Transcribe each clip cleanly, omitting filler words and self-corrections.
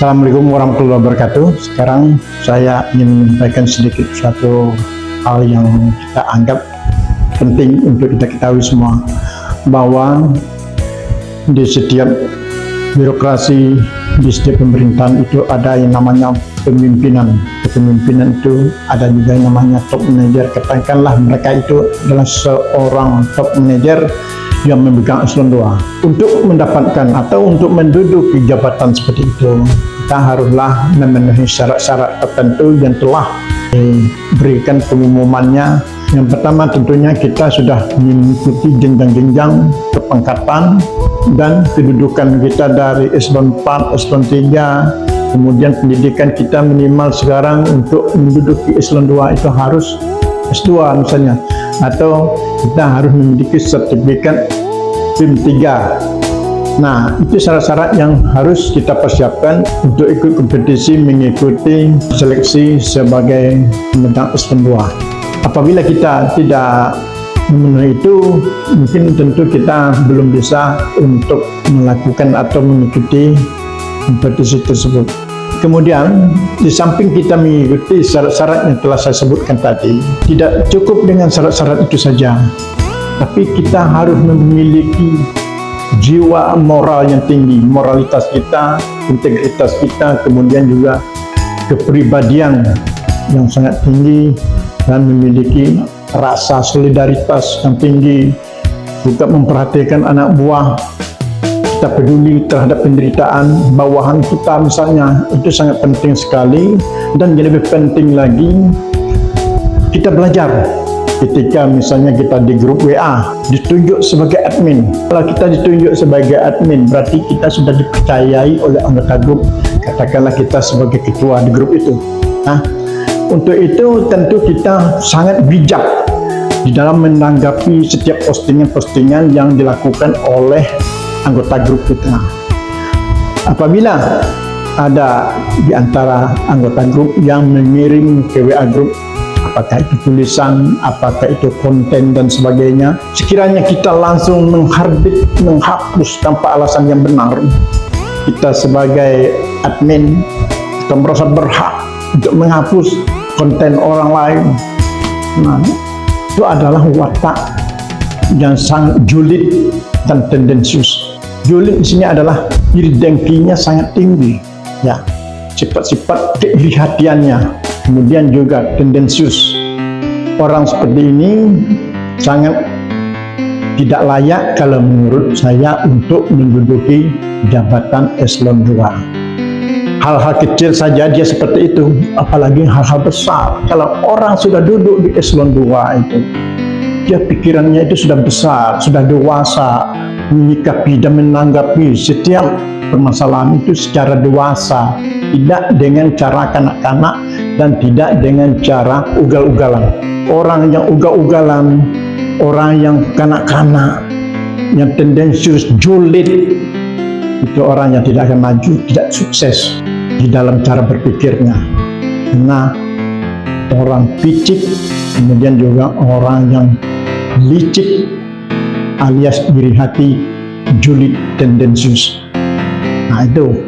Assalamualaikum warahmatullahi wabarakatuh. Sekarang saya ingin menyampaikan sedikit suatu hal yang kita anggap penting untuk kita ketahui semua, bahwa di setiap birokrasi, di setiap pemerintahan itu ada yang namanya pemimpinan. Kepemimpinan itu ada juga yang namanya top manager. Katakanlah mereka itu adalah seorang top manager yang memegang eselon 2. Untuk mendapatkan atau untuk menduduki jabatan seperti itu, kita haruslah memenuhi syarat-syarat tertentu yang telah diberikan pengumumannya. Yang pertama tentunya kita sudah mengikuti jenjang-jenjang kepangkatan dan kedudukan kita dari eselon 4, eselon 3, kemudian pendidikan kita minimal sekarang untuk menduduki eselon 2 itu harus S2 misalnya, atau kita harus memiliki sertifikat PIM 3. Nah, itu syarat-syarat yang harus kita persiapkan untuk ikut kompetisi, mengikuti seleksi sebagai pemegang eselon 2. Apabila kita tidak memenuhi itu, mungkin tentu kita belum bisa untuk melakukan atau mengikuti kompetisi tersebut. Kemudian, di samping kita mengikuti syarat-syarat yang telah saya sebutkan tadi, tidak cukup dengan syarat-syarat itu saja, tapi kita harus memiliki jiwa moral yang tinggi, moralitas kita, integritas kita, kemudian juga kepribadian yang sangat tinggi, dan memiliki rasa solidaritas yang tinggi, juga memperhatikan anak buah, kita peduli terhadap penderitaan bawahan kita misalnya. Itu sangat penting sekali. Dan yang lebih penting lagi, kita belajar ketika misalnya kita di grup WA ditunjuk sebagai admin. Kalau kita ditunjuk sebagai admin, berarti kita sudah dipercayai oleh anggota grup, katakanlah kita sebagai ketua di grup itu. Nah, untuk itu tentu kita sangat bijak di dalam menanggapi setiap postingan-postingan yang dilakukan oleh anggota grup kita. Apabila ada di antara anggota grup yang mengirim ke WA grup, apakah itu tulisan, apakah itu konten dan sebagainya, sekiranya kita langsung menghapus tanpa alasan yang benar, kita sebagai admin kita merasa berhak untuk menghapus konten orang lain. Nah, itu adalah watak yang sangat julid dan tendensius. Julid di sini adalah iri dengkinya sangat tinggi, ya, sifat-sifat keirihatiannya, kemudian juga tendensius. Orang seperti ini sangat tidak layak kalau menurut saya untuk menduduki jabatan eselon 2. Hal-hal kecil saja dia seperti itu, apalagi hal-hal besar. Kalau orang sudah duduk di eselon 2 itu, dia pikirannya itu sudah besar, sudah dewasa, menyikapi dan menanggapi setiap permasalahan itu secara dewasa, tidak dengan cara kanak-kanak dan tidak dengan cara ugal-ugalan. Orang yang ugal-ugalan, orang yang kanak-kanak, yang tendensius, julid, itu orang yang tidak akan maju, tidak sukses di dalam cara berpikirnya. Karena orang picik, kemudian juga orang yang licik alias iri hati, julid, tendensius. Nah, itu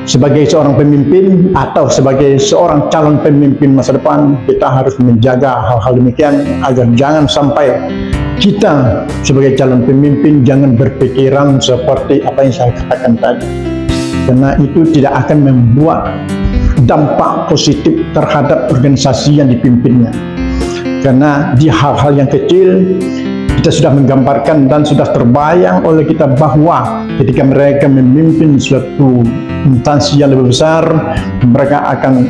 sebagai seorang pemimpin atau sebagai seorang calon pemimpin masa depan, kita harus menjaga hal-hal demikian agar jangan sampai kita sebagai calon pemimpin jangan berpikiran seperti apa yang saya katakan tadi, karena itu tidak akan membuat dampak positif terhadap organisasi yang dipimpinnya. Karena di hal-hal yang kecil kita sudah menggambarkan dan sudah terbayang oleh kita bahwa ketika mereka memimpin suatu instansi yang lebih besar, mereka akan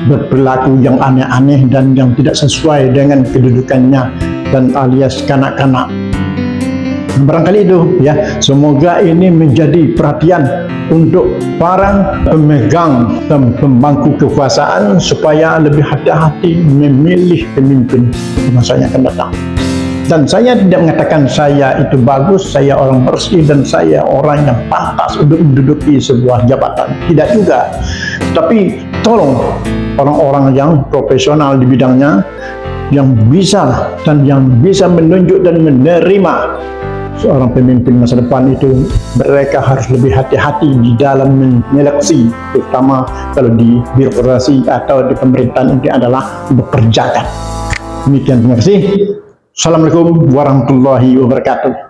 berperilaku yang aneh-aneh dan yang tidak sesuai dengan kedudukannya dan alias kanak-kanak. Barangkali itu, ya, semoga ini menjadi perhatian untuk para pemegang dan pemangku kekuasaan supaya lebih hati-hati memilih pemimpin di masa yang akan datang. Dan saya tidak mengatakan saya itu bagus, saya orang bersih, dan saya orang yang pantas untuk menduduki sebuah jabatan. Tidak juga. Tapi tolong orang-orang yang profesional di bidangnya, yang bisa dan yang bisa menunjuk dan menerima seorang pemimpin masa depan itu mereka harus lebih hati-hati di dalam menyeleksi, terutama kalau di birokrasi atau di pemerintahan ini adalah bekerja. Demikian, terima kasih. Assalamualaikum warahmatullahi wabarakatuh.